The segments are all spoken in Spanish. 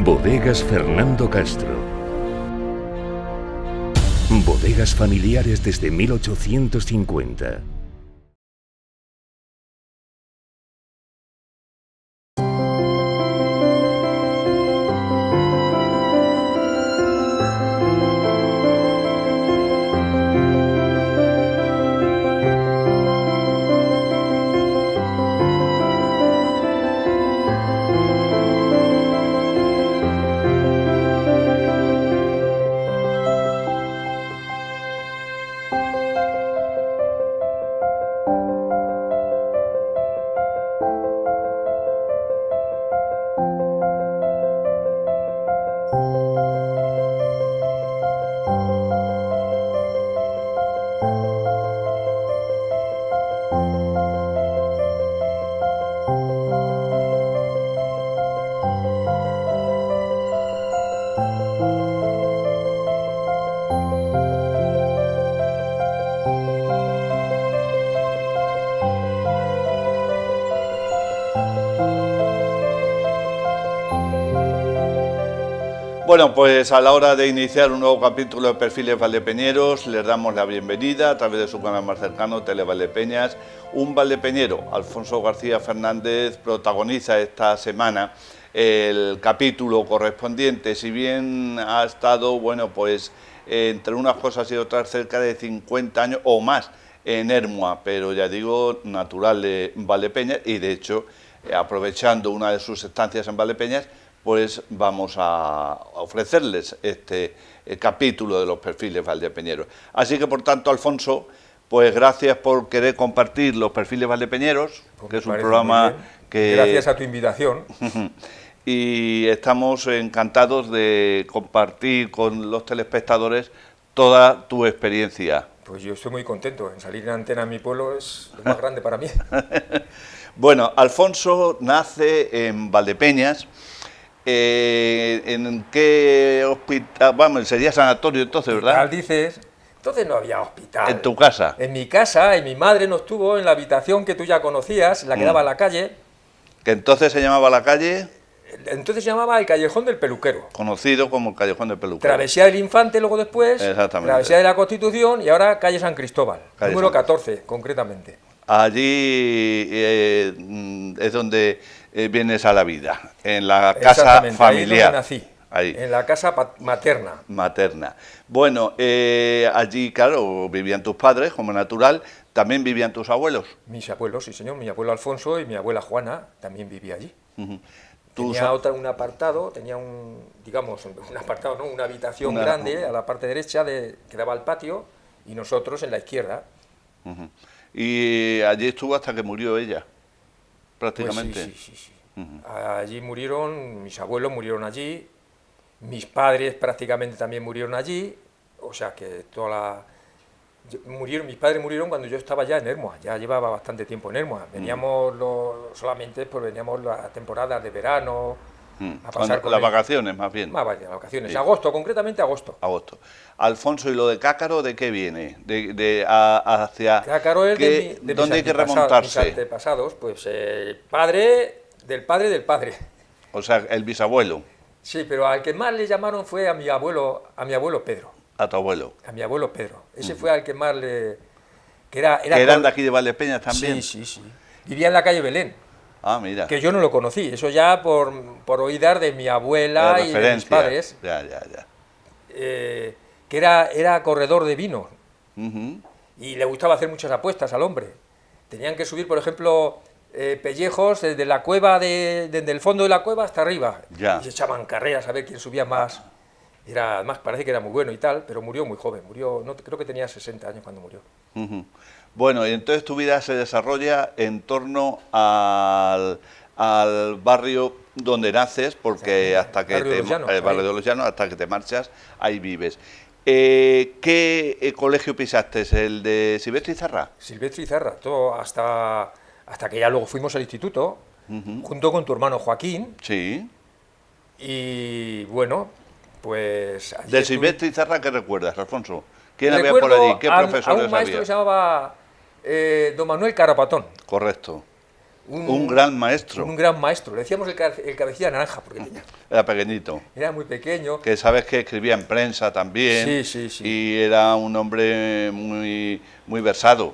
Bodegas Fernando Castro. Bodegas familiares desde 1850. Bueno, pues a la hora de iniciar un nuevo capítulo de Perfiles Valdepeñeros, les damos la bienvenida a través de su canal más cercano, Televaldepeñas. Un valdepeñero, Alfonso García Fernández, protagoniza esta semana el capítulo correspondiente. Si bien ha estado, bueno, pues entre unas cosas y otras, cerca de 50 años o más en Hermua, pero ya digo, natural de Valdepeñas, y de hecho, aprovechando una de sus estancias en Valdepeñas, pues vamos a ofrecerles este capítulo de los Perfiles Valdepeñeros. Así que, por tanto, Alfonso, pues gracias por querer compartir los Perfiles Valdepeñeros, que es un programa que... Gracias a tu invitación. Y estamos encantados de compartir con los telespectadores toda tu experiencia. Pues yo estoy muy contento, en salir en antena en mi pueblo es lo más grande para mí. Bueno, Alfonso nace en Valdepeñas. ¿En qué hospital? Vamos, sería sanatorio entonces, ¿verdad? Hospital, dices. Entonces no había hospital. ¿En tu casa? En mi casa, y mi madre nos tuvo en la habitación que tú ya conocías, la que daba a la calle. ¿Que entonces se llamaba la calle? Entonces se llamaba el Callejón del Peluquero. Conocido como el Callejón del Peluquero. Travesía del Infante, luego después. Exactamente. Travesía de la Constitución y ahora calle San Cristóbal. Calle número San 14, concretamente. Allí es donde vienes a la vida, en la casa familiar. Ahí es donde nací, ahí. En la casa materna. Materna. Bueno, allí, claro, vivían tus padres, como natural, también vivían tus abuelos. Mis abuelos, sí señor, mi abuelo Alfonso y mi abuela Juana también vivía allí. Uh-huh. Tenía un apartado, tenía un apartado, ¿no? Una habitación grande a la parte derecha que daba al patio y nosotros en la izquierda. Uh-huh. Y allí estuvo hasta que murió ella, prácticamente. Pues sí. Uh-huh. Allí murieron, mis abuelos murieron allí, mis padres prácticamente también murieron allí, o sea que mis padres murieron cuando yo estaba ya en Hermua, ya llevaba bastante tiempo en Hermua. Veníamos veníamos las temporadas de verano, a pasar con las vacaciones más bien. Las vacaciones, sí. Agosto, concretamente agosto. Agosto. Alfonso, ¿y lo de Cácaro de qué viene? Hacia Cácaro es de ¿dónde hay que remontarse? Mis antepasados, pues padre del padre del padre. O sea, el bisabuelo. Sí, pero al que más le llamaron fue a mi abuelo Pedro. A tu abuelo. A mi abuelo Pedro. Ese fue al que más le... Que eran de aquí de Valdepeñas también. Sí. Vivía en la calle Belén. Ah, mira. Que yo no lo conocí. Eso ya por oídas de mi abuela y de mis padres. Ya. Que era corredor de vino. Uh-huh. Y le gustaba hacer muchas apuestas al hombre. Tenían que subir, por ejemplo, pellejos desde la cueva, desde el fondo de la cueva hasta arriba. Ya. Y se echaban carreras a ver quién subía más. Además parece que era muy bueno y tal, pero murió muy joven. Creo que tenía 60 años cuando murió. Uh-huh. Bueno, y entonces tu vida se desarrolla en torno al barrio donde naces, porque hasta que el barrio de los Llanos, hasta que te marchas, ahí vives. ¿Qué colegio pisaste? ¿El de Silvestre Izarra? Silvestre Izarra, todo hasta que ya luego fuimos al instituto, junto con tu hermano Joaquín. Sí. Y bueno, pues... ¿Del Silvestre Izarra qué recuerdas, Alfonso? ¿Quién había por allí? ¿Qué profesores había? A un maestro que se llamaba don Manuel Carapatón. Correcto. Un gran maestro. Un gran maestro. Le decíamos el cabecilla naranja, porque Era pequeñito. era muy pequeño. Que sabes que escribía en prensa también. Sí. Y era un hombre muy, muy versado.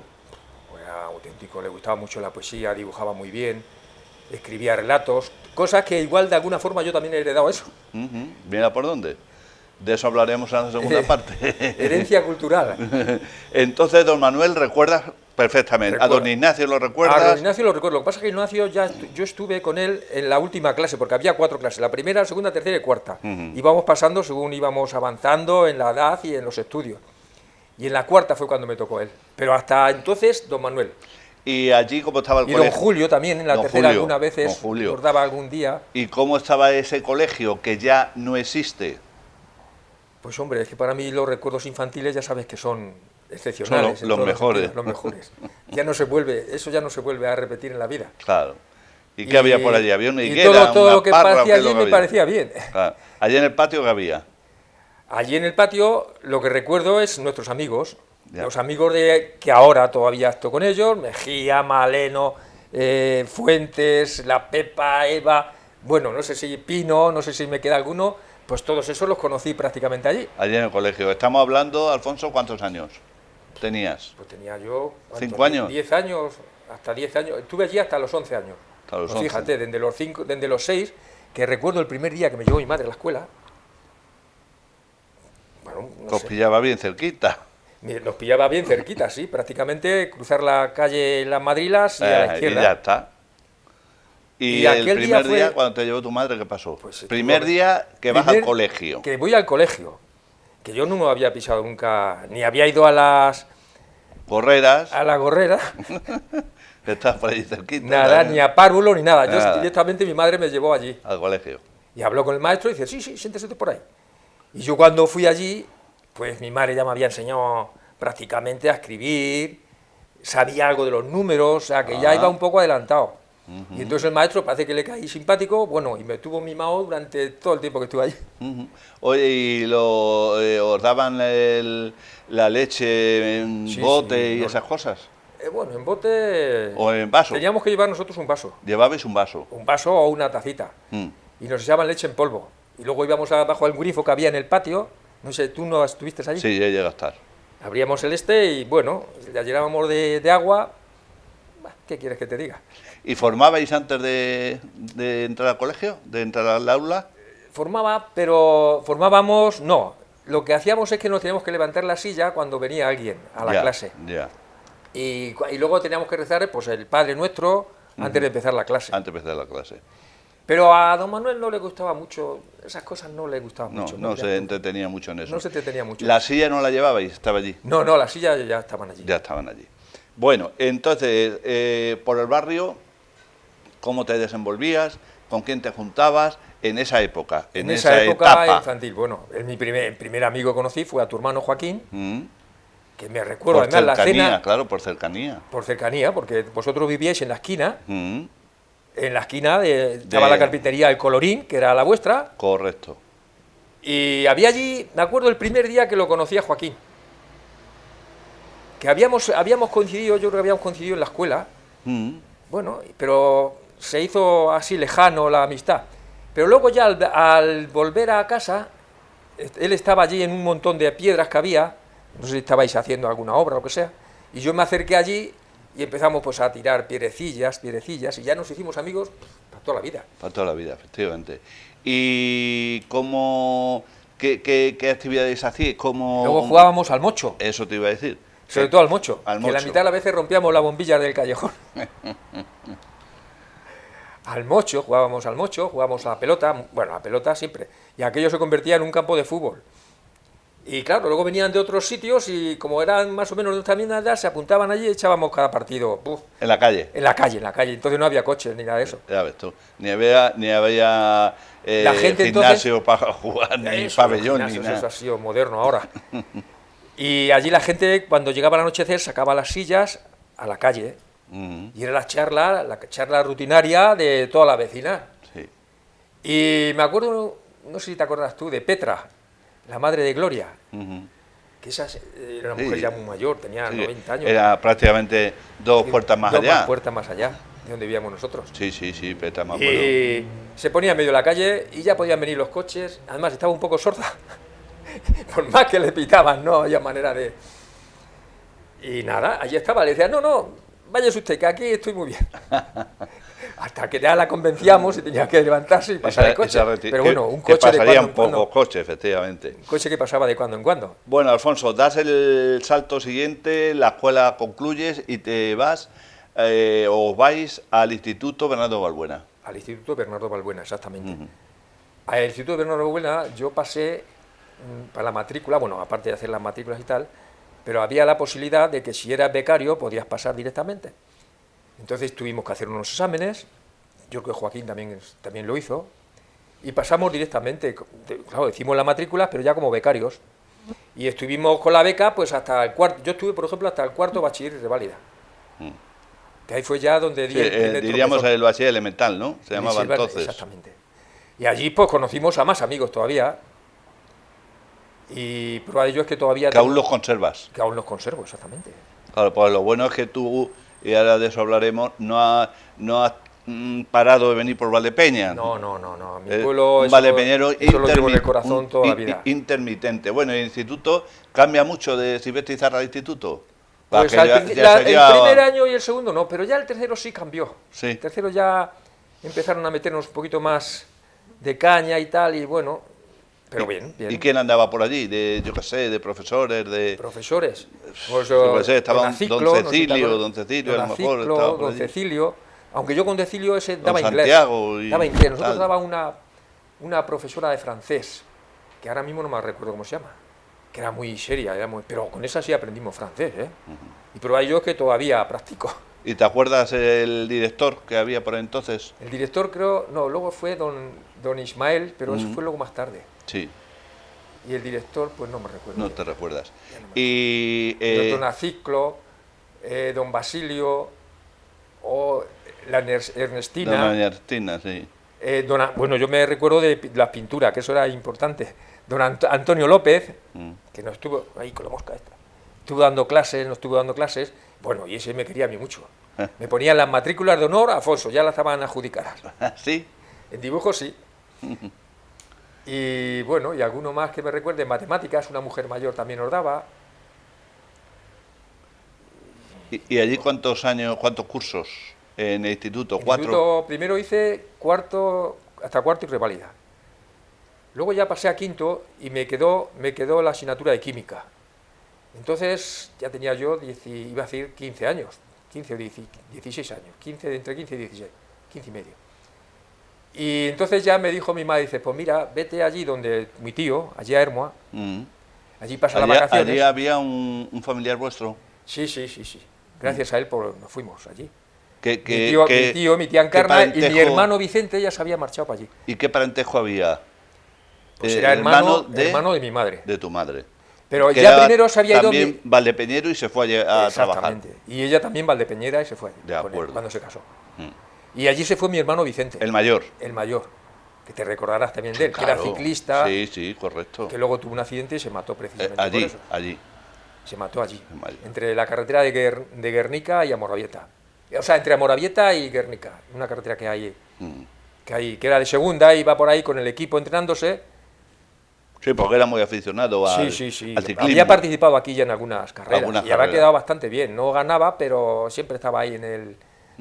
Era auténtico, le gustaba mucho la poesía, dibujaba muy bien, escribía relatos, cosas que igual de alguna forma yo también he heredado eso. Mira por dónde. De eso hablaremos en la segunda parte. Herencia cultural. Entonces, don Manuel, ¿recuerdas perfectamente? ¿A don Ignacio lo recuerdas? A don Ignacio lo recuerdo. Lo que pasa es que Ignacio yo estuve con él en la última clase, porque había 4 clases, la primera, segunda, tercera y cuarta. Íbamos pasando según íbamos avanzando en la edad y en los estudios. Y en la cuarta fue cuando me tocó él. Pero hasta entonces, don Manuel. ¿Y allí cómo estaba el Y colegio? don Julio también, en la Don tercera Julio, algunas veces, don Julio. nos daba algún día. ¿Y cómo estaba ese colegio que ya no existe? Pues hombre, es que para mí los recuerdos infantiles ya sabes que son excepcionales. Son los mejores. Los mejores. Ya no se vuelve, eso ya no se vuelve a repetir en la vida. Claro. ¿Y qué había por allí? ¿Había una y higuera, todo una lo que parra, parecía o qué es lo allí que me había? parecía bien. Claro. Allí en el patio, ¿qué había? Allí en el patio lo que recuerdo es nuestros amigos. Ya. Los amigos de que ahora todavía estoy con ellos, Mejía, Maleno, Fuentes, La Pepa, Eva, bueno, no sé si Pino, no sé si me queda alguno, pues todos esos los conocí prácticamente allí. Allí en el colegio. Estamos hablando, Alfonso, ¿cuántos años tenías? Pues tenía yo... ¿cuántos? 5 años. 10 años, hasta 10 años. Estuve allí hasta los 11 años. Hasta los Pues 11. fíjate, desde los 6, que recuerdo el primer día que me llevó mi madre a la escuela. Bueno, no Os sé. pillaba bien cerquita. Nos pillaba bien cerquita, sí, prácticamente cruzar la calle Las Madrilas y a la Y izquierda. ya está. Y Y el aquel primer día día, fue- cuando te llevó tu madre, ¿qué pasó? Pues, Primer día que vas al colegio. Que voy al colegio, que yo no había pisado nunca, ni había ido a la Correras, gorrera, que estás por ahí cerquita. nada, también, ni a párvulo, ni nada. Yo Nada. directamente mi madre me llevó allí. al colegio. Y habló con el maestro y dice, sí, siéntese por ahí. Y yo cuando fui allí, pues mi madre ya me había enseñado prácticamente a escribir, sabía algo de los números, o sea, que ya iba un poco adelantado. Y entonces el maestro parece que le caí simpático, bueno, y me tuvo mimado durante todo el tiempo que estuve allí. Oye, ¿y os daban la leche en Sí, bote sí, y no. esas cosas? Bueno, en bote... ¿O en vaso? Teníamos que llevar nosotros un vaso Llevabais un vaso. o una tacita, Mm. y nos echaban leche en polvo. Y luego íbamos abajo al grifo que había en el patio, no sé, ¿tú no estuviste allí? Sí, ya llega a estar. Abríamos el y bueno, la llenábamos de agua. Bah, ¿qué quieres que te diga? ¿Y formabais antes de entrar al colegio? ¿De entrar al aula? Formábamos, no. Lo que hacíamos es que nos teníamos que levantar la silla cuando venía alguien a la Ya, clase. Ya, Y luego teníamos que rezar pues el Padre Nuestro antes de empezar la clase. antes de empezar la clase. Pero a don Manuel no le gustaba mucho, esas cosas no le gustaban No, mucho. no Ya se tú- entretenía mucho en eso. no se entretenía mucho. ¿La silla no la llevabais? Estaba allí. No, la silla ya estaban allí. Ya estaban allí. Bueno, entonces, por el barrio, ¿cómo te desenvolvías? ¿Con quién te juntabas en esa época? En esa época etapa. infantil, bueno, el primer amigo que conocí fue a tu hermano Joaquín, Mm. que me recuerdo Por además la cercanía, cena, claro, por cercanía. por cercanía, porque vosotros vivíais en la esquina, Mm. estaba la carpintería El Colorín, que era la vuestra, Correcto. y había allí, me acuerdo el primer día que lo conocí a Joaquín, que habíamos coincidido, yo creo que habíamos coincidido en la escuela, Mm. bueno, pero se hizo así lejano la amistad. Pero luego ya al volver a casa, él estaba allí en un montón de piedras que había, no sé si estabais haciendo alguna obra o lo que sea, y yo me acerqué allí y empezamos pues a tirar piedrecillas, y ya nos hicimos amigos para toda la vida. Para toda la vida, efectivamente. ¿Y qué actividades hacíais? Luego jugábamos al mocho, Eso te iba a decir. sobre todo al mocho, Al que la mocho. mitad de las veces rompíamos la bombilla del callejón. Jugábamos al mocho, jugábamos a la pelota, bueno, la pelota siempre, y aquello se convertía en un campo de fútbol. Y claro, luego venían de otros sitios y como eran más o menos de nuestra misma edad, se apuntaban allí y echábamos cada partido En la calle. en la calle, entonces no había coches ni nada de eso. Ya ves tú. Ni había La gente, gimnasio para jugar, ni Eso, pabellón, los ni gimnasios, nada. eso ha sido moderno ahora. Y allí la gente, cuando llegaba el anochecer, sacaba las sillas a la calle, Mm. y era la charla rutinaria de toda la vecina. Sí. Y me acuerdo, no sé si te acuerdas tú, de Petra, la madre de Gloria, Ujú. que esa era una Sí. mujer ya muy mayor, tenía Sí, 90 años. Era prácticamente dos puertas más Dos allá. puertas más allá. donde vivíamos nosotros. Sí, sí, sí, Petra, me acuerdo. Y se ponía en medio de la calle y ya podían venir los coches. Además estaba un poco sorda. Por más que le pitaban, no había manera de... Y nada, allí estaba. Le decía, no, váyase usted, que aquí estoy muy bien. Hasta que ya la convencíamos y tenía que levantarse y pasar el coche. Pero bueno, un coche que pasarían de cuando en pocos cuando. coches, efectivamente. Un coche que pasaba de cuando en cuando. Bueno, Alfonso, das el salto siguiente, la escuela concluyes y te vas o vais al Instituto Bernardo Balbuena. Al Instituto Bernardo Balbuena, exactamente. Al Instituto Bernardo Balbuena yo pasé para la matrícula, bueno, aparte de hacer las matrículas y tal, pero había la posibilidad de que si eras becario podías pasar directamente. Entonces tuvimos que hacer unos exámenes, yo creo que Joaquín también lo hizo, y pasamos directamente, claro, hicimos las matrículas, pero ya como becarios. Y estuvimos con la beca pues hasta el cuarto, yo estuve por ejemplo hasta el cuarto bachiller y reválida. Que ahí fue ya donde diríamos el bachiller elemental, ¿no? Se llamaba Silver, entonces. Exactamente. Y allí pues conocimos a más amigos todavía. Y prueba de ello es que todavía... Que aún los conservas. Que aún los conservo, exactamente. Claro, pues lo bueno es que tú, y ahora de eso hablaremos, no has parado de venir por Valdepeñas. No. Mi pueblo un valdepeñero eso lo llevo en el corazón toda la vida. Intermitente. Bueno, el instituto cambia mucho de Silvestre Izarra al instituto. Pues el primer año y el segundo no, pero ya el tercero sí cambió. Sí. El tercero ya empezaron a meternos un poquito más de caña y tal, y bueno, pero bien. ¿Y quién andaba por allí? Yo qué sé, de profesores, de... Profesores. Pues estaba don Cecilio, a lo mejor estaba por don allí. Cecilio, aunque yo con Cecilio ese daba inglés. Daba inglés. Nosotros daba una profesora de francés, que ahora mismo no me recuerdo cómo se llama, que era muy seria, pero con esa sí aprendimos francés, ¿eh? Y prueba yo es que todavía practico. ¿Y te acuerdas el director que había por entonces? El director creo, no, luego fue don Ismael, pero eso fue luego más tarde. Sí. Y el director, pues no me recuerdo. No te recuerdas. Y don Aciclo, don Basilio, o la Ernestina. Dona Ernestina, sí. Bueno, yo me recuerdo de las pinturas, que eso era importante. Don Antonio López, que nos estuvo ahí con la mosca esta. Nos estuvo dando clases. Bueno, y ese me quería a mí mucho. Me ponían las matrículas de honor a Afonso, ya las estaban adjudicadas. ¿Sí? En dibujo sí. Y bueno, y alguno más que me recuerde, en matemáticas, una mujer mayor también nos daba. ¿Y allí cuántos cursos en el instituto? En el ¿4? instituto primero hice hasta cuarto y reválida. Luego ya pasé a quinto y me quedó la asignatura de química. Entonces ya tenía yo, iba a decir 15 años, 15 o 16 años, entre 15 y 16, 15 y medio. Y entonces ya me dijo mi madre, dice, pues mira, vete allí donde mi tío, allí a Hermoa, allí pasa las vacaciones. ¿Allí había un familiar vuestro? Sí. Gracias a él nos fuimos allí. Mi tío, mi tía Encarna y mi hermano Vicente ya se había marchado para allí. ¿Y qué parentejo había? Pues era hermano de mi madre. De tu madre. Pero ya primero se había ido... También valdepeñero y se fue a trabajar. Y ella también valdepeñera y se fue de acuerdo. Cuando se casó. Y allí se fue mi hermano Vicente. El mayor. El mayor. Que te recordarás también de él, claro, que era ciclista. Sí, correcto. Que luego tuvo un accidente y se mató precisamente por eso. Allí. Se mató allí. Entre la carretera de Guernica y Amorabieta. O sea, entre Amorabieta y Guernica. Una carretera que hay, que era de segunda, iba por ahí con el equipo entrenándose. Sí, porque era muy aficionado al sí. ciclismo. Había participado aquí ya en algunas carreras y había quedado bastante bien. No ganaba, pero siempre estaba ahí en el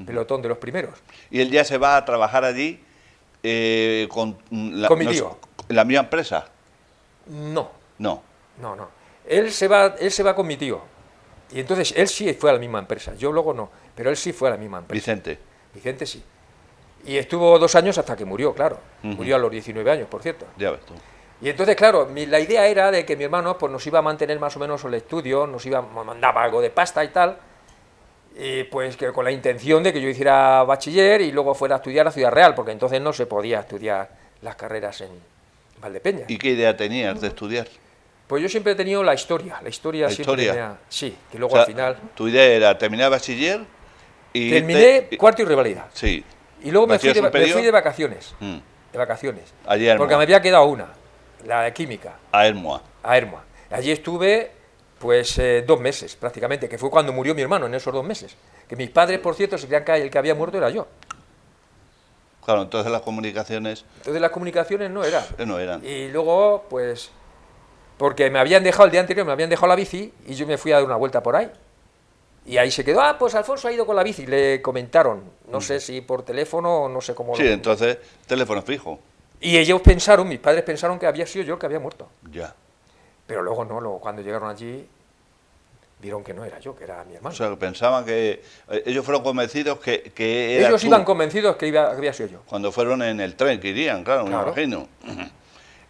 pelotón de los primeros. ¿Y él ya se va a trabajar allí con mi tío? ¿En la misma empresa? No. No. Él se va con mi tío. Y entonces él sí fue a la misma empresa. Yo luego no, pero él sí fue a la misma empresa. Vicente sí. Y estuvo 2 años hasta que murió, claro. Murió a los 19 años, por cierto. Ya ves tú. Y entonces, claro, la idea era de que mi hermano pues, nos iba a mantener más o menos el estudio, mandaba algo de pasta y tal, y pues que con la intención de que yo hiciera bachiller y luego fuera a estudiar a Ciudad Real, porque entonces no se podía estudiar las carreras en Valdepeñas. ¿Y qué idea tenías de estudiar? Pues yo siempre he tenido la historia siempre tenía, sí, que luego al final... Tu idea era terminar bachiller y... Terminé cuarto y revalida. Sí. Y luego me fui de vacaciones. De vacaciones. Allí a Hermoa. Porque me había quedado una, la de química. A Hermoa. Allí estuve Pues 2 meses, prácticamente, que fue cuando murió mi hermano, en esos 2 meses. Que mis padres, por cierto, se creían que el que había muerto era yo. Claro, entonces las comunicaciones Entonces las comunicaciones no eran. no eran. Y luego, pues, porque me habían dejado el día anterior, me habían dejado la bici y yo me fui a dar una vuelta por ahí. Y ahí se quedó, pues Alfonso ha ido con la bici, le comentaron, no sé si por teléfono o no sé cómo. Sí, entonces, teléfono fijo. Y ellos pensaron, mis padres pensaron que había sido yo el que había muerto. Ya. Pero luego no, luego cuando llegaron allí, vieron que no era yo, que era mi hermano. O sea, que pensaban que... ellos fueron convencidos que era Ellos tú. iban convencidos que había sido yo. Cuando fueron en el tren que irían, claro, me Claro. imagino.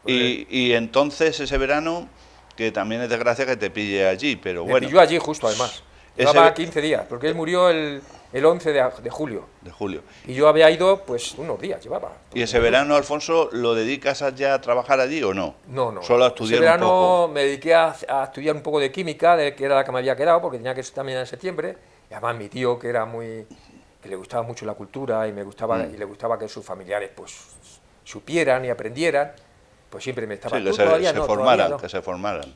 Y entonces ese verano, que también es desgracia que te pille allí, pero Me bueno. pilló allí justo, además. Ese- Llevaba 15 días, porque él murió el 11 de julio. De julio. Y yo había ido, pues, unos días llevaba. ¿Y ese verano, Alfonso, lo dedicas ya a trabajar allí o no? No, no. Solo a Ese estudiar verano un poco. me dediqué a estudiar un poco de química, que era la que me había quedado, porque tenía que terminar en septiembre. Y además mi tío, que era que le gustaba mucho la cultura y y le gustaba que sus familiares, pues, supieran y aprendieran, pues siempre me estaba... Sí, que "Tú se todavía no, formaran, todavía no". que se formaran.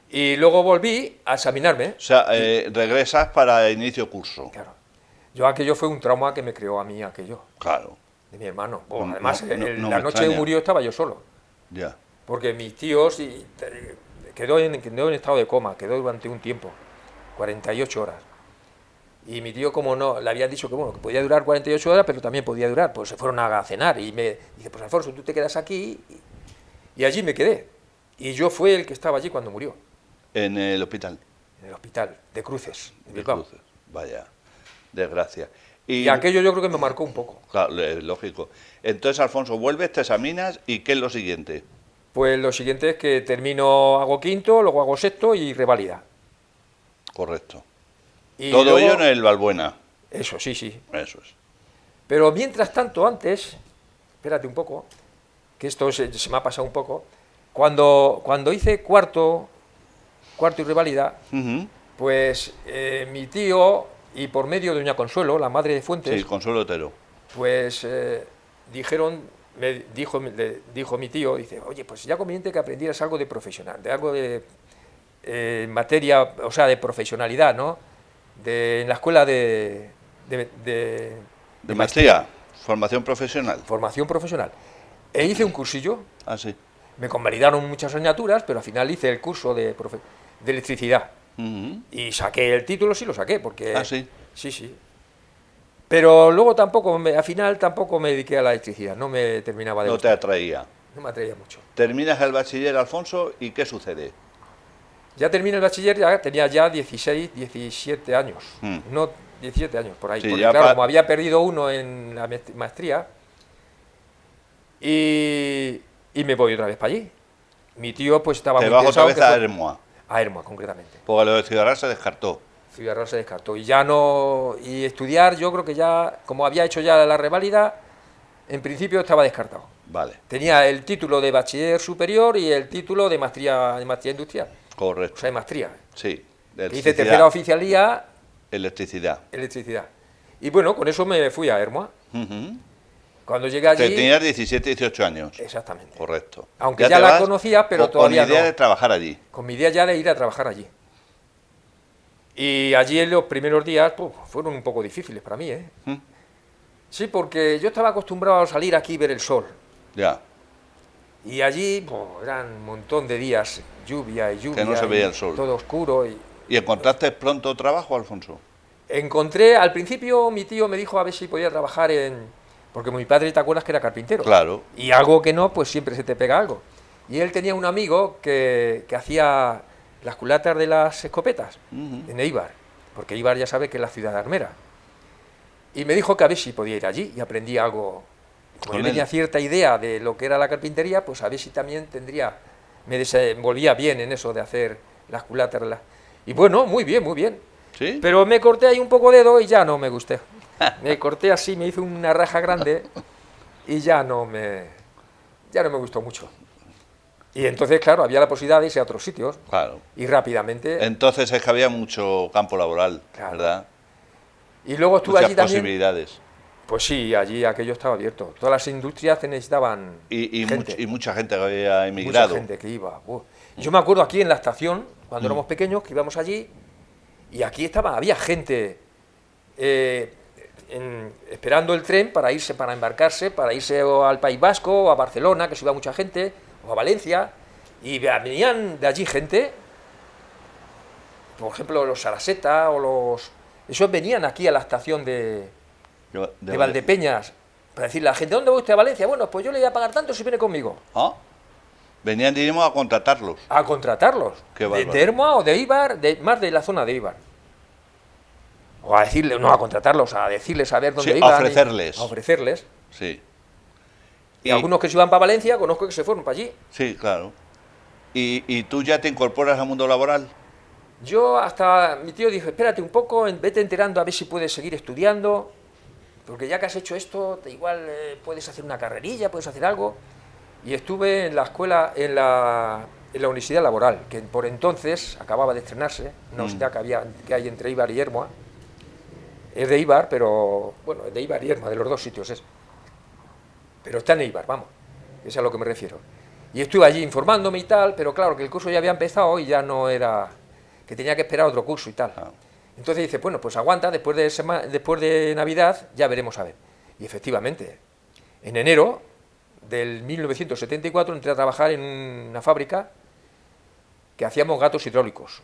Y luego volví a examinarme. O sea, regresas para inicio curso. Claro. Yo aquello fue un trauma que me creó a mí aquello, Claro, de mi hermano. No, Además, no, no la me noche extraña. murió estaba yo solo, ya. porque mis tíos quedó en estado de coma, quedó durante un tiempo, 48 horas. Y mi tío, como no, le habían dicho que bueno, que podía durar 48 horas, pero también podía durar, pues se fueron a cenar y me dice, pues Alfonso, tú te quedas aquí, y allí me quedé. Y yo fue el que estaba allí cuando murió, En el hospital. en el hospital de Cruces, de De Bilbao. Cruces. Vaya, desgracia. Y aquello yo creo que me marcó un poco. Claro, es lógico. Entonces, Alfonso, vuelves, te examinas y ¿qué es lo siguiente? Pues lo siguiente es que hago quinto, luego hago sexto y reválida. Correcto. Y Todo luego- ello en el Valbuena. Eso, sí, sí. Eso es. Pero mientras tanto, antes, espérate un poco, que esto se me ha pasado un poco, cuando hice cuarto y reválida, Ujú. pues mi tío, y por medio de doña Consuelo, la madre de Fuentes, Sí, Consuelo Otero. pues le dijo mi tío, dice, oye, pues ya conveniente que aprendieras algo de profesional, de algo de materia, o sea, de profesionalidad, ¿no? En la escuela de Maestría, formación profesional. formación profesional. E hice un cursillo, Ah, sí. me convalidaron muchas asignaturas, pero al final hice el curso de electricidad. Ujú. Y saqué el título, sí lo saqué, porque... Ah, sí. Sí, sí. Pero luego al final tampoco me dediqué a la electricidad, no me terminaba de No te gustar, atraía. no me atraía mucho. Terminas el bachiller, Alfonso, ¿y qué sucede? Ya terminé el bachiller, ya tenía ya 16, 17 años, Mm. no 17 años por ahí, Sí, porque ya claro, pa- como había perdido uno en la maestría, y me voy otra vez para allí. Mi tío pues estaba Te muy vas otra interesado vez que a fue- Hermoa, a Hermoa, concretamente. porque lo de Ciudad Real se descartó. Ciudad Real se descartó. Y ya no. Y estudiar, yo creo que ya, como había hecho ya la reválida, en principio estaba descartado. Vale, Tenía el título de bachiller superior y el título de maestría industrial. O correcto. sea, de maestría. Sí, de Que hice electricidad. tercera oficialía, Electricidad. electricidad. Y bueno, con eso me fui a Hermoa. Ujú. Cuando llegué allí. Que tenías 17, 18 años. Exactamente. Correcto. Aunque te ya la vas conocía, pero con todavía idea no. de trabajar allí. Con mi idea ya de ir a trabajar allí. Y allí en los primeros días fueron un poco difíciles para mí, ¿eh? ¿Mm? Sí, porque yo estaba acostumbrado a salir aquí y ver el sol. Ya, Y allí eran un montón de días, lluvia y lluvia. Que no se y veía el sol. Todo oscuro. Y ¿y encontraste pronto trabajo, Alfonso? encontré, al principio mi tío me dijo a ver si podía trabajar porque mi padre, ¿te acuerdas que era carpintero? Claro. Y algo que no, pues siempre se te pega algo. Y él tenía un amigo que hacía las culatas de las escopetas Ujú. en Eibar, porque Eibar ya sabe que es la ciudad armera. Y me dijo que a ver si podía ir allí y aprendí algo. Como Con yo tenía él. cierta idea de lo que era la carpintería, pues a ver si también me desenvolvía bien en eso de hacer las culatas. Y bueno, muy bien, muy bien. ¿Sí? Pero me corté ahí un poco dedo y ya no me gusté. Me corté así, me hizo una raja grande y ya no me gustó mucho. Y entonces, claro, había la posibilidad de irse a otros sitios Claro. y rápidamente. Entonces es que había mucho campo laboral, Claro. ¿verdad? Y luego estuve Muchas allí también. posibilidades. Pues sí, allí aquello estaba abierto. Todas las industrias necesitaban Y gente. mucha gente que había emigrado. Mucha gente que iba. Yo me acuerdo aquí en la estación, cuando éramos pequeños, que íbamos allí, y aquí había gente esperando el tren para embarcarse, para irse al País Vasco, o a Barcelona, que se iba mucha gente, o a Valencia, y venían de allí gente, por ejemplo, los Saraseta, esos venían aquí a la estación de Valdepeñas, para decirle a la gente, ¿dónde va usted a Valencia? Bueno, pues yo le voy a pagar tanto si viene conmigo. ¿Ah? Venían, diríamos, a contratarlos. A contratarlos. Qué de Ermua o de Eibar, más de la zona de Eibar. O a decirle, no a contratarlos, a decirles a ver dónde Sí, iban. a ofrecerles. A ofrecerles. Sí. Y algunos que se iban para Valencia, conozco que se fueron para allí. Sí, claro. ¿Y tú ya te incorporas al mundo laboral? Yo hasta, mi tío dijo, espérate un poco, vete enterando a ver si puedes seguir estudiando, porque ya que has hecho esto, igual puedes hacer una carrerilla, puedes hacer algo. Y estuve en la escuela, en la Universidad Laboral, que por entonces acababa de estrenarse, una universidad que hay entre Eibar y Ermua. Es de Eibar, pero, bueno, es de Eibar y Ermua, de los dos sitios es. Pero está en Eibar, vamos, es a lo que me refiero. Y estuve allí informándome y tal, pero claro, que el curso ya había empezado y ya no era, que tenía que esperar otro curso y tal. Entonces dice, bueno, pues aguanta, después de Navidad ya veremos a ver. Y efectivamente, en enero del 1974 entré a trabajar en una fábrica que hacíamos gatos hidráulicos.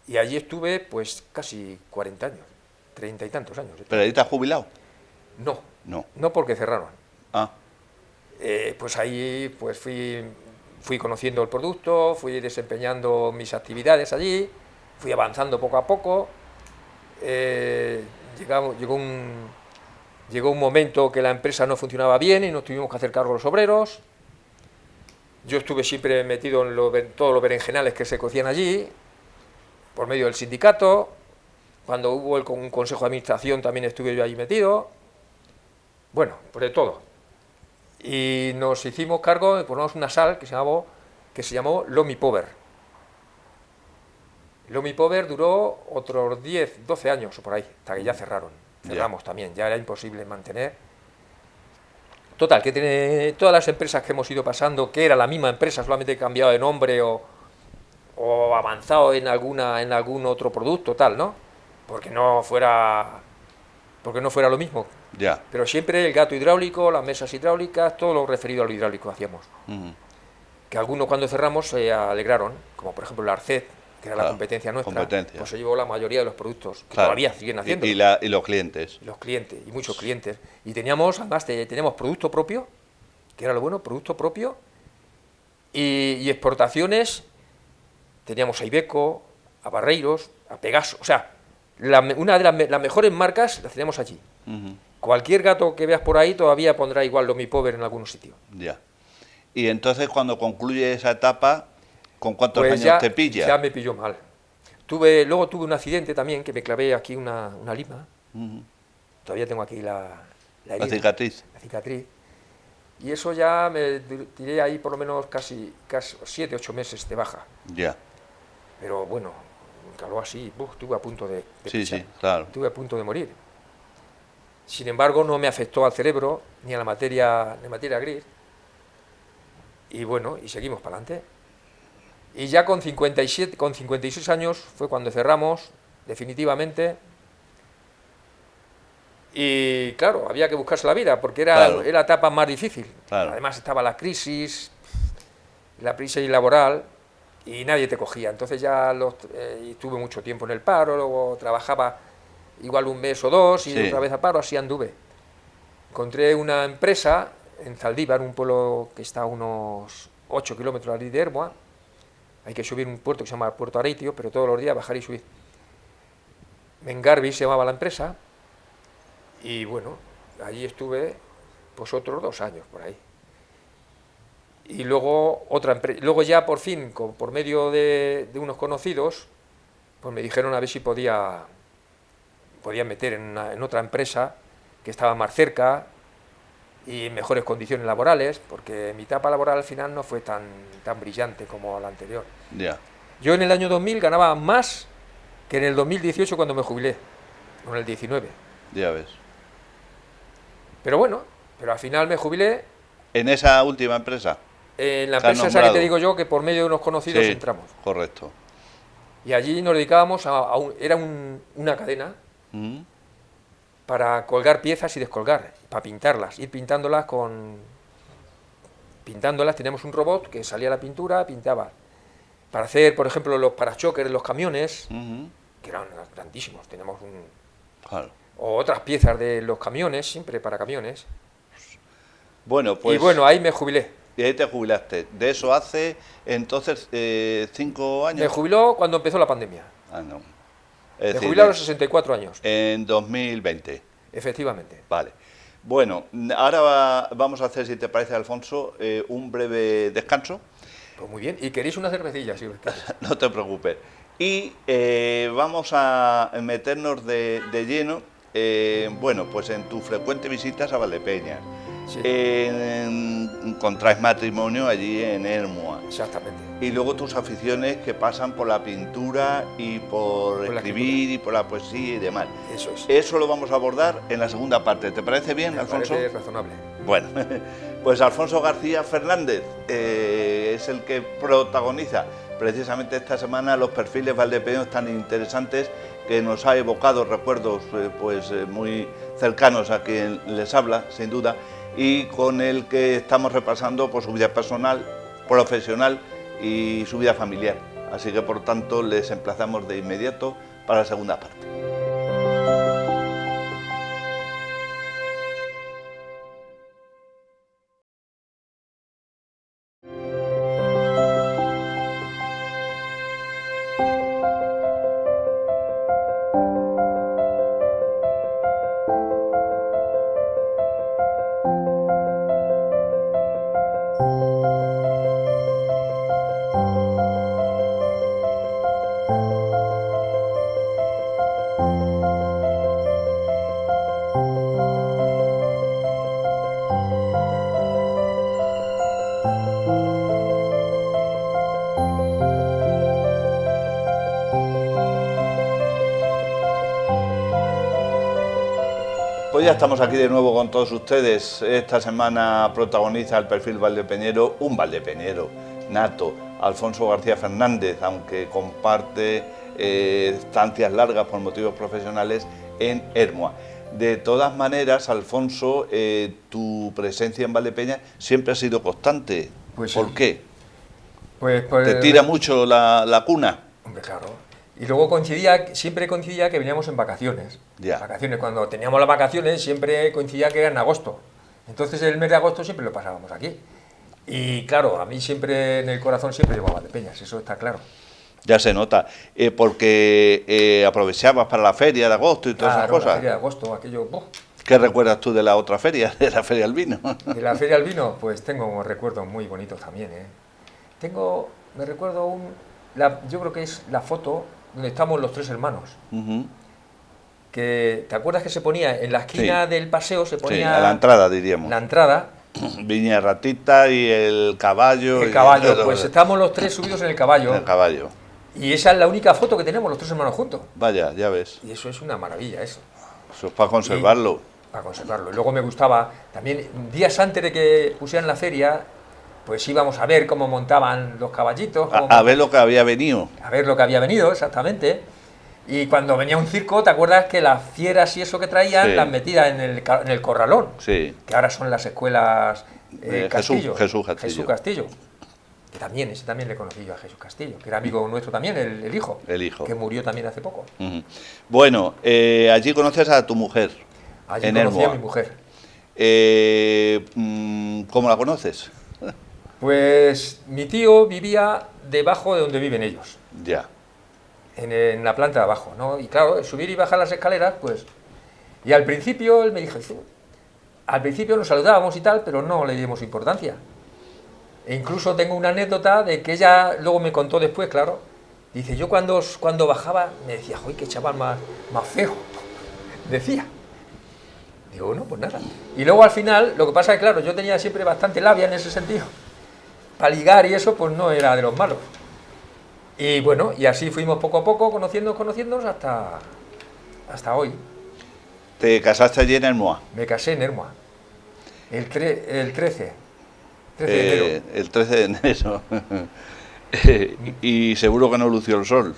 Y allí estuve pues casi 40 años, 30 y tantos años. ¿Pero ahí te has jubilado? No porque cerraron. Ah. Pues ahí pues fui conociendo el producto, fui desempeñando mis actividades allí, fui avanzando poco a poco. Llegó un momento que la empresa no funcionaba bien y nos tuvimos que hacer cargo de los obreros. Yo estuve siempre metido en todos los berenjenales que se cocían allí, por medio del sindicato. Cuando hubo un consejo de administración también estuve yo allí metido. Bueno, pues de todo. Y nos hicimos cargo de ponernos una sal que se llamó Lomi Power. Lomi Power duró otros 10, 12 años o por ahí, hasta que ya cerraron. Cerramos también, ya era imposible mantener. Total, que todas las empresas que hemos ido pasando, que era la misma empresa, solamente cambiado de nombre o avanzado en algún otro producto, tal, ¿no? Porque no fuera lo mismo. Ya. Pero siempre el gato hidráulico, las mesas hidráulicas, todo lo referido a lo hidráulico hacíamos. Que algunos cuando cerramos se alegraron, como por ejemplo la Arcet, que era la competencia nuestra, pues se llevó la mayoría de los productos, que todavía siguen haciendo. Y los clientes. Los clientes, y muchos clientes. Y teníamos producto propio, que era lo bueno, producto propio, y exportaciones, teníamos a Iveco, a Barreiros, a Pegaso, o sea, una de las mejores marcas las tenemos allí. Cualquier gato que veas por ahí todavía pondrá igual Lomi Power en algún sitio. Ya. Y entonces cuando concluye esa etapa, ¿con cuántos Pues años te pilla? Ya me pilló mal. Luego tuve un accidente también, que me clavé aquí una lima. Todavía tengo aquí la herida, cicatriz. La cicatriz. Y eso ya me tiré ahí por lo menos casi 7, 8 meses de baja. Ya. Pero bueno, algo así, estuve a punto de Sí, claro. Estuve a punto de morir. Sin embargo, no me afectó al cerebro ni a la materia gris. Y bueno, y seguimos para adelante. Y ya con 56 años fue cuando cerramos definitivamente. Y claro, había que buscarse la vida porque era la etapa más difícil. Claro. Además estaba la crisis laboral y nadie te cogía. Entonces ya estuve mucho tiempo en el paro, luego trabajaba igual un mes o dos y otra vez a paro, así anduve. Encontré una empresa en Zaldívar, un pueblo que está a unos 8 kilómetros de Ermua. Hay que subir un puerto que se llama Puerto Areitio, pero todos los días bajar y subir. Mengarbi se llamaba la empresa. Y bueno, allí estuve pues otros 2 años por ahí. Y luego luego ya por fin, por medio de unos conocidos, pues me dijeron a ver si podía meter en otra empresa que estaba más cerca y en mejores condiciones laborales, porque mi etapa laboral al final no fue tan brillante como la anterior. Ya. Yo en el año 2000 ganaba más que en el 2018 cuando me jubilé, o en el 19. Ya ves. Pero bueno, pero al final me jubilé En esa última empresa. en la Te has empresa esa que nombrado. te digo yo, que por medio de unos conocidos Sí, entramos. correcto. Y allí nos dedicábamos era una cadena Mm, para colgar piezas y descolgar, para pintarlas, ir pintándolas Pintándolas, teníamos un robot que salía la pintura, pintaba. Para hacer, por ejemplo, los parachoques de los camiones, ujú, que eran grandísimos, tenemos claro. o otras piezas de los camiones, siempre para camiones. Bueno, pues... Y bueno, ahí me jubilé. Y ahí te jubilaste. De eso hace, entonces, 5 años. Me jubiló cuando empezó la pandemia. Ah, no. Me Es decir, jubilé a los 64 años, en 2020. efectivamente. Vale. Bueno, ahora vamos a hacer, si te parece, Alfonso, un breve descanso. Pues muy bien. ¿Y queréis una cervecilla? Sí, No te preocupes. Y vamos a meternos de lleno, bueno, pues en tus frecuentes visitas a Valdepeñas. sí, Contraes matrimonio allí en Hermua. exactamente. Y luego tus aficiones que pasan por la pintura y por la escribir y por la poesía y demás. Eso es. Eso lo vamos a abordar en la segunda parte. ¿Te parece bien, Me Alfonso? parece razonable. Bueno, pues Alfonso García Fernández es el que protagoniza precisamente esta semana los perfiles valdepeños tan interesantes que nos ha evocado recuerdos muy cercanos a quien les habla, sin duda, y con el que estamos repasando por su vida personal, profesional y su vida familiar. Así que, por tanto, les emplazamos de inmediato para la segunda parte. Pues ya estamos aquí de nuevo con todos ustedes. Esta semana protagoniza el perfil valdepeñero, un valdepeñero nato, Alfonso García Fernández, aunque comparte estancias largas por motivos profesionales en Hermua. De todas maneras, Alfonso, tu presencia en Valdepeñas siempre ha sido constante. Pues sí. ¿Por qué? Pues, ¿Te tira mucho la cuna? Hombre, claro. Y luego siempre coincidía que veníamos en vacaciones. Ya. Vacaciones, cuando teníamos las vacaciones siempre coincidía que era en agosto. Entonces el mes de agosto siempre lo pasábamos aquí. Y claro, a mí siempre en el corazón siempre llevaba Valdepeñas, eso está claro. Ya se nota, porque aprovechabas para la feria de agosto y todas esas Claro, cosas. la feria de agosto, aquello... ¡buh! ¿Qué recuerdas tú de la otra feria, de la Feria del Vino? De la feria del vino, pues tengo recuerdos muy bonitos también, ¿eh? Me recuerdo yo creo que es la foto donde estamos los tres hermanos. Ujú. Que, ¿te acuerdas que se ponía en la esquina Sí. del paseo, se Sí, ponía a la entrada, diríamos. la entrada, Viña Ratita y el caballo. el y caballo? todo Pues eso. estábamos los tres subidos en el caballo. El caballo. Y esa es la única foto que tenemos los tres hermanos juntos. Vaya, ya ves. Y eso es una maravilla, eso, Eso es para conservarlo. para conservarlo. Y luego me gustaba, también días antes de que pusieran la feria, pues íbamos a ver cómo montaban los caballitos, A ver lo que había venido. a ver lo que había venido, exactamente. Y cuando venía un circo, ¿te acuerdas que las fieras y eso que traían, Sí. las metían en el corralón? Sí. Que ahora son las escuelas Castillo. Jesús Castillo. Jesús Castillo. Que también, ese también le conocí yo a Jesús Castillo, que era amigo nuestro también, el hijo. El hijo. Que murió también hace poco. Ujú. Bueno, allí conoces a tu mujer. Allí en conocí a Hermua. mi mujer. ¿Cómo la conoces? Pues mi tío vivía debajo de donde viven ellos, Ya. en la planta de abajo, ¿no? Y claro, subir y bajar las escaleras, pues... Y al principio él me dijo, al principio nos saludábamos y tal, pero no le dimos importancia. E incluso tengo una anécdota de que ella luego me contó después, claro. Dice, yo cuando bajaba me decía, ¡ay, qué chaval más feo! Decía. Digo, no, pues nada. Y luego al final, lo que pasa es que, claro, yo tenía siempre bastante labia en ese sentido. Para ligar y eso, pues no era de los malos. Y bueno, y así fuimos poco a poco conociéndonos hasta hoy. ¿Te casaste allí en Hermua? Me casé en Hermua. El 13 de enero. El 13 de enero. Y seguro que no lució el sol.